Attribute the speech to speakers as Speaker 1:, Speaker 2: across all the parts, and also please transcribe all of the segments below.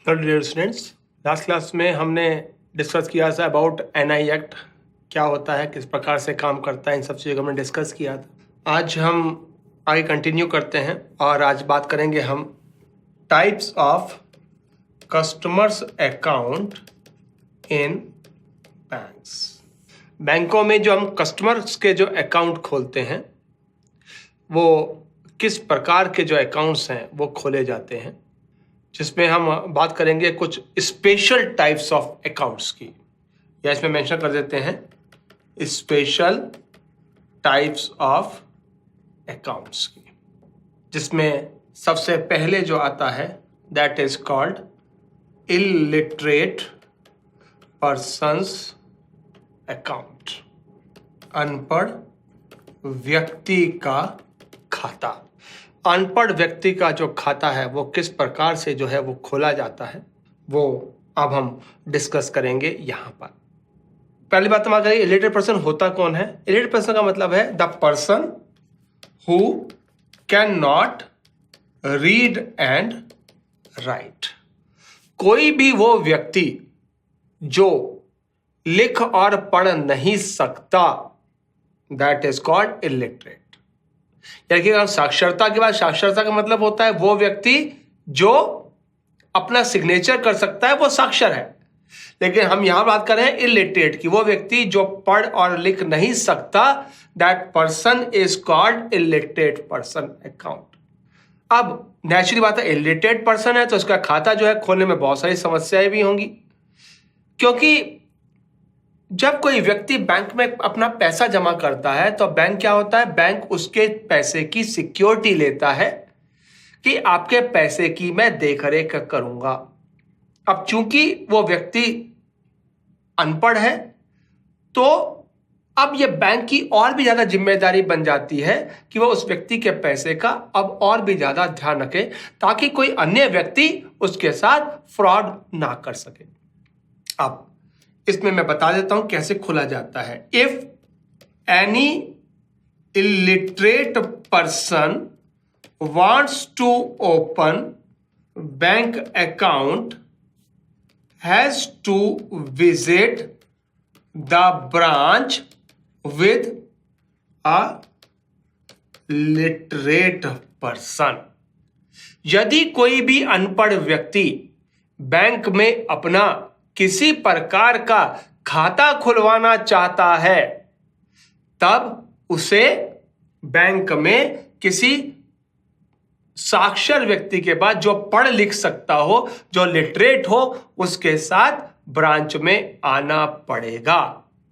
Speaker 1: Hello dear students, last class में हमने discuss किया था अबाउट एनआई एक्ट, क्या होता है, किस प्रकार से काम करता है, इन सब चीज़ों को हमने डिस्कस किया था। आज हम आगे कंटिन्यू करते हैं और आज बात करेंगे हम types of customers account in banks. बैंकों में जो हम कस्टमर्स के जो अकाउंट खोलते हैं वो किस प्रकार के जो अकाउंट्स हैं वो खोले जाते हैं, जिसमें हम बात करेंगे कुछ स्पेशल टाइप्स ऑफ अकाउंट्स की, या इसमें मेंशन कर देते हैं स्पेशल टाइप्स ऑफ अकाउंट्स की, जिसमें सबसे पहले जो आता है that is called illiterate persons account, अनपढ़ व्यक्ति का खाता। अनपढ़ व्यक्ति का जो खाता है वो किस प्रकार से जो है वो खोला जाता है वो अब हम डिस्कस करेंगे यहाँ पर। पहली बात हम करेंगे इलिटरेट पर्सन होता कौन है। इलिटरेट पर्सन का मतलब है the person who can not read and right. कोई भी वो व्यक्ति जो लिख और पढ़ नहीं सकता, दैट इज कॉल्ड इलिटरेट। यानी कि साक्षरता के बाद, साक्षरता का मतलब होता है वो व्यक्ति जो अपना सिग्नेचर कर सकता है वो साक्षर है, लेकिन हम यहां बात कर रहे हैं इलिटरेट की, वो व्यक्ति जो पढ़ और लिख नहीं सकता, that person is called illiterate person account. अब नेचुरली बात है इलिटरेट पर्सन है तो उसका खाता जो है खोलने में बहुत सारी समस्याएं भी होंगी, क्योंकि जब कोई व्यक्ति बैंक में अपना पैसा जमा करता है तो बैंक क्या होता है, बैंक उसके पैसे की सिक्योरिटी लेता है कि आपके पैसे की मैं देखरेख करूंगा। अब चूंकि वो व्यक्ति अनपढ़ है तो अब ये बैंक की और भी ज्यादा जिम्मेदारी बन जाती है कि वो उस व्यक्ति के पैसे का अब और भी ज्यादा ध्यान रखे ताकि कोई अन्य व्यक्ति उसके साथ फ्रॉड ना कर सके। अब इसमें मैं बता देता हूं कैसे खोला जाता है। If any illiterate person wants to open bank account has to visit the branch with a literate person. यदि कोई भी अनपढ़ व्यक्ति बैंक में अपना किसी प्रकार का खाता खुलवाना चाहता है तब उसे बैंक में किसी साक्षर व्यक्ति के पास जो पढ़ लिख सकता हो, जो लिटरेट हो, उसके साथ ब्रांच में आना पड़ेगा।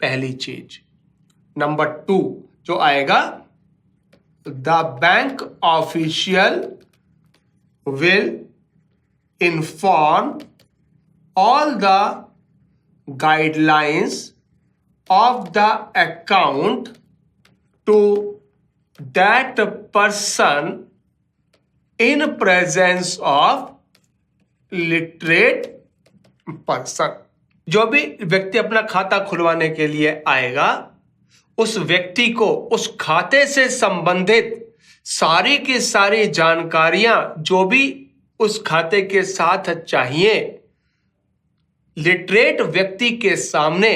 Speaker 1: पहली चीज। नंबर 2 जो आएगा, the bank official will inform all the guidelines of the account to that person in presence of literate person। जो भी व्यक्ति अपना खाता खुलवाने के लिए आएगा उस व्यक्ति को उस खाते से संबंधित सारी की सारी जानकारियां जो भी उस खाते के साथ चाहिए, लिटरेट व्यक्ति के सामने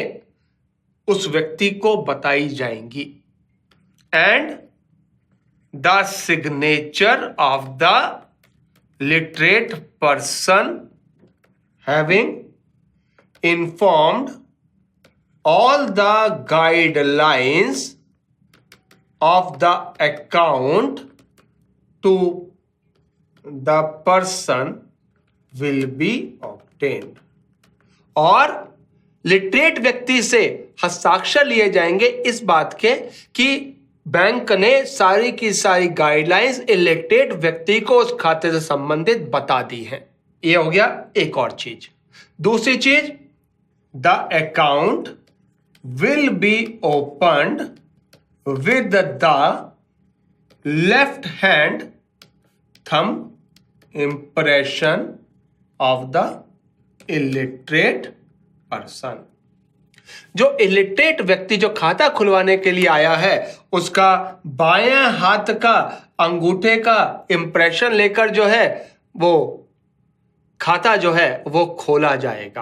Speaker 1: उस व्यक्ति को बताई जाएंगी। And the signature of the literate person having informed all the guidelines of the account to the person will be obtained. और लिटरेट व्यक्ति से हस्ताक्षर लिए जाएंगे इस बात के कि बैंक ने सारी की सारी गाइडलाइंस इलिटरेट व्यक्ति को उस खाते से संबंधित बता दी है। ये हो गया एक और चीज। दूसरी चीज, the account will be opened with the left hand thumb impression of the illiterate person. जो इलिटरेट व्यक्ति जो खाता खुलवाने के लिए आया है उसका बायां हाथ का अंगूठे का इंप्रेशन लेकर जो है वो खाता जो है वो खोला जाएगा।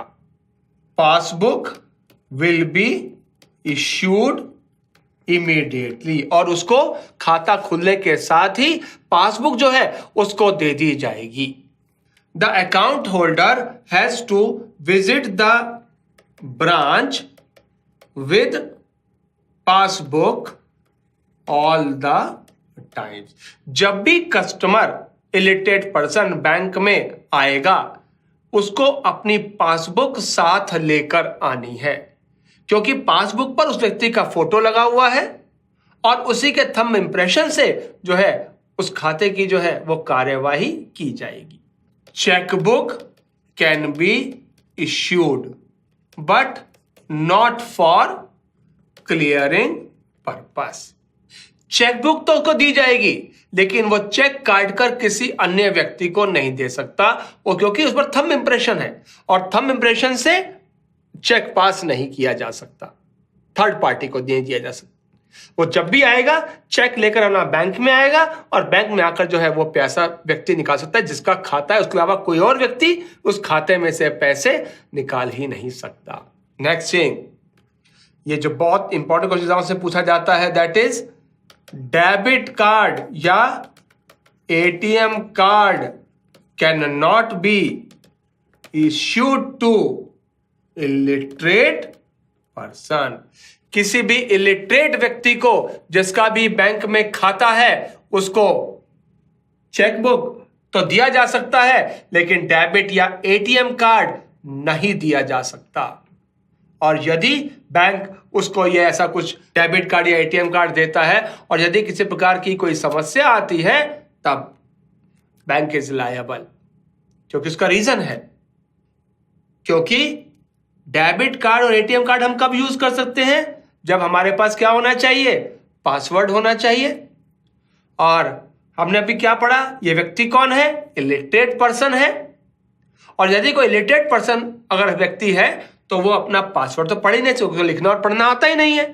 Speaker 1: Passbook will be issued immediately, और उसको खाता खुलने के साथ ही पासबुक जो है उसको दे दी जाएगी। The account holder has to visit the branch with passbook all the times. जब भी कस्टमर इलिटरेट पर्सन बैंक में आएगा उसको अपनी पासबुक साथ लेकर आनी है, क्योंकि पासबुक पर उस व्यक्ति का फोटो लगा हुआ है और उसी के थंब इंप्रेशन से जो है उस खाते की जो है वो कार्यवाही की जाएगी। Chequebook can be issued but not for clearing purpose. Chequebook तो उसको दी जाएगी लेकिन वो चेक काट कर किसी अन्य व्यक्ति को नहीं दे सकता, वो क्योंकि उस पर थंब इंप्रेशन है और थंब इंप्रेशन से चेक पास नहीं किया जा सकता, थर्ड पार्टी को नहीं दिया जा सकता। वो जब भी आएगा चेक लेकर अपना बैंक में आएगा और बैंक में आकर जो है वो पैसा व्यक्ति निकाल सकता है जिसका खाता है, उसके अलावा कोई और व्यक्ति उस खाते में से पैसे निकाल ही नहीं सकता। नेक्स्ट थिंग, ये जो बहुत इंपॉर्टेंट क्वेश्चन से पूछा जाता है, दैट इज डेबिट कार्ड या ATM card can not be issued to illiterate person. किसी भी इलिटरेट व्यक्ति को जिसका भी बैंक में खाता है उसको चेकबुक तो दिया जा सकता है लेकिन डेबिट या एटीएम कार्ड नहीं दिया जा सकता। और यदि बैंक उसको ये ऐसा कुछ डेबिट कार्ड या एटीएम कार्ड देता है और यदि किसी प्रकार की कोई समस्या आती है तब बैंक इज लायबल, क्योंकि उसका रीजन है, क्योंकि डेबिट कार्ड और एटीएम कार्ड हम कब यूज कर सकते हैं? जब हमारे पास क्या होना चाहिए? पासवर्ड होना चाहिए। और हमने अभी क्या पढ़ा? ये व्यक्ति कौन है? इलिटरेट पर्सन है। और यदि कोई इलिटरेट पर्सन अगर व्यक्ति है तो वो अपना पासवर्ड तो पढ़ ही नहीं सकता, लिखना और पढ़ना आता ही नहीं है।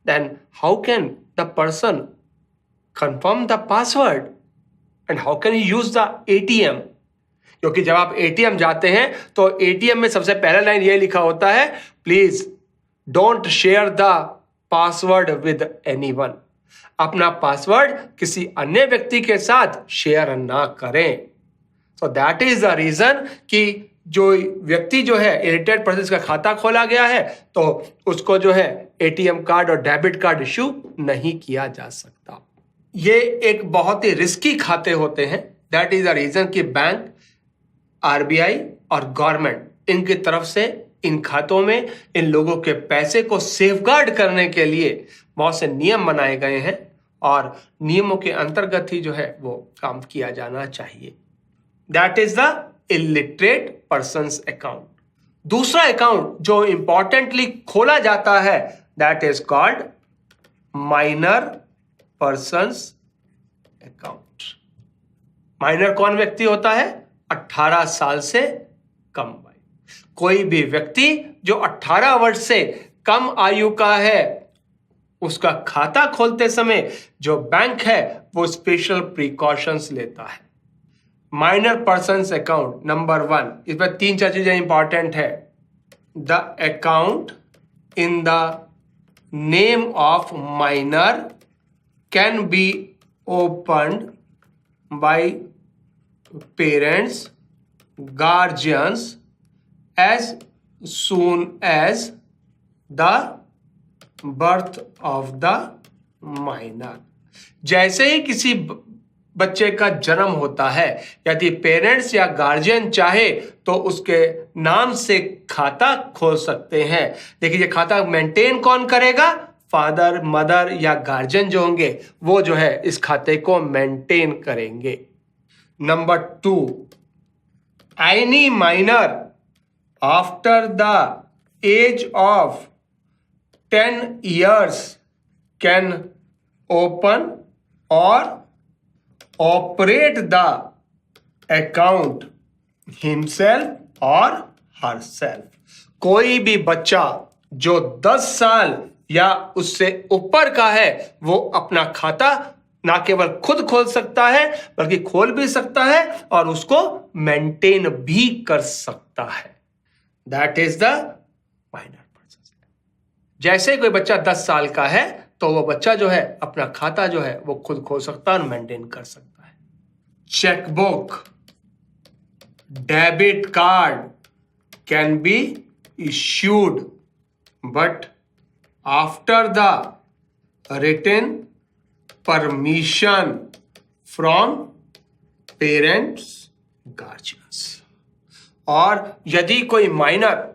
Speaker 1: Then how can the person confirm the password and how can he use the ATM? क्योंकि जब आप एटीएम जाते हैं तो एटीएम में सबसे पहला लाइन ये लिखा होता है, please don't share the password with anyone. अपना पासवर्ड किसी अन्य व्यक्ति के साथ शेयर ना करें। So that is the reason कि जो व्यक्ति जो है इलिटरेट पर्सन का खाता खोला गया है तो उसको जो है एटीएम कार्ड और डेबिट कार्ड इश्यू नहीं किया जा सकता। ये एक बहुत ही रिस्की खाते होते हैं। दैट इज द रीजन कि बैंक, आरबीआई और गवर्नमेंट इनकी तरफ से इन खातों में इन लोगों के पैसे को सेफगार्ड करने के लिए बहुत से नियम बनाए गए हैं और नियमों के अंतर्गत ही जो है वो काम किया जाना चाहिए। That is the illiterate persons account. दूसरा अकाउंट जो इंपॉर्टेंटली खोला जाता है that is called minor persons account. Minor कौन व्यक्ति होता है? 18 साल से कम आयु। कोई भी व्यक्ति जो 18 वर्ष से कम आयु का है उसका खाता खोलते समय जो बैंक है वो स्पेशल प्रिकॉशंस लेता है। माइनर पर्सन्स अकाउंट नंबर 1, इसमें 3-4 चीजें इंपॉर्टेंट है। The account in the name of minor can be opened by parents, guardians as soon as the birth of the minor। जैसे ही किसी बच्चे का जन्म होता है, यदि पेरेंट्स या गार्जियन चाहे तो उसके नाम से खाता खोल सकते हैं। देखिए ये खाता मेंटेन कौन करेगा? फादर, मदर या गार्जियन जो होंगे वो जो है इस खाते को मेंटेन करेंगे। Number 2, any minor after the age of 10 years can open और ऑपरेट द अकाउंट हिमसेल्फ और हरसेल्फ। कोई भी बच्चा जो 10 साल या उससे ऊपर का है वो अपना खाता ना केवल खुद खोल सकता है बल्कि खोल भी सकता है और उसको मेंटेन भी कर सकता है। That is the minor person. जैसे कोई बच्चा 10 साल का है तो वो बच्चा जो है अपना खाता जो है वो खुद खोल सकता है और मेंटेन कर सकता है। Chequebook, debit card can be issued but after the written permission from parents guardians. और यदि कोई माइनर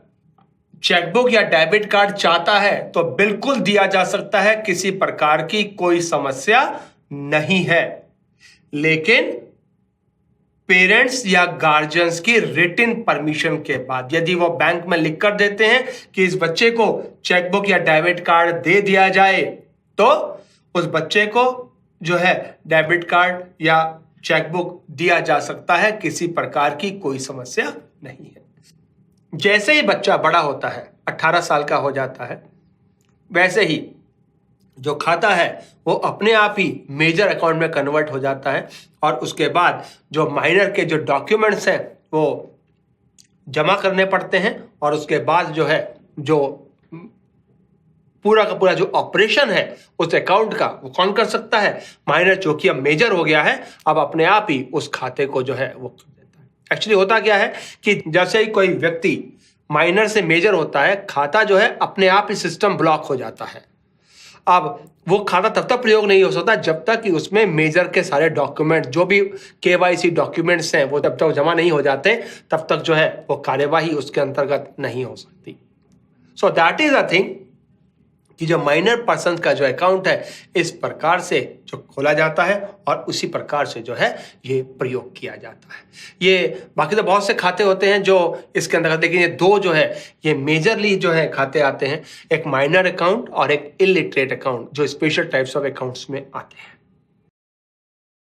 Speaker 1: चेकबुक या डेबिट कार्ड चाहता है तो बिल्कुल दिया जा सकता है, किसी प्रकार की कोई समस्या नहीं है, लेकिन पेरेंट्स या गार्जियंस की रिटन परमिशन के बाद। यदि वो बैंक में लिख कर देते हैं कि इस बच्चे को चेकबुक या डेबिट कार्ड दे दिया जाए तो उस बच्चे को जो है डेबिट कार्ड या चेकबुक दिया जा सकता है, किसी प्रकार की कोई समस्या नहीं है। जैसे ही बच्चा बड़ा होता है, 18 साल का हो जाता है, वैसे ही जो खाता है वो अपने आप ही मेजर अकाउंट में कन्वर्ट हो जाता है और उसके बाद जो माइनर के जो डॉक्यूमेंट्स हैं वो जमा करने पड़ते हैं और उसके बाद जो है जो पूरा का पूरा जो ऑपरेशन है उस अकाउंट का वो कौन कर सकता है? माइनर, जो कि अब मेजर हो गया है, अब अपने आप ही उस खाते को जो है वो कर देता है। एक्चुअली होता क्या है कि जैसे ही कोई व्यक्ति माइनर से मेजर होता है, खाता जो है अपने आप ही सिस्टम ब्लॉक हो जाता है। अब वो खाता तब तक प्रयोग नहीं हो सकता जब तक कि उसमें मेजर के सारे डॉक्यूमेंट, जो भी केवाईसी डॉक्यूमेंट्स हैं, वो जब तक जमा नहीं हो जाते तब तक जो है वो कार्यवाही उसके अंतर्गत नहीं हो सकती। सो दैट इज अ थिंग कि जो माइनर पर्सन का जो अकाउंट है इस प्रकार से जो खोला जाता है और उसी प्रकार से जो है ये प्रयोग किया जाता है। ये बाकी तो बहुत से खाते होते हैं जो इसके अंदर, लेकिन ये दो जो है ये मेजरली जो है खाते आते हैं, एक माइनर अकाउंट और एक इलिटरेट अकाउंट, जो स्पेशल टाइप्स ऑफ अकाउंट्स में आते हैं।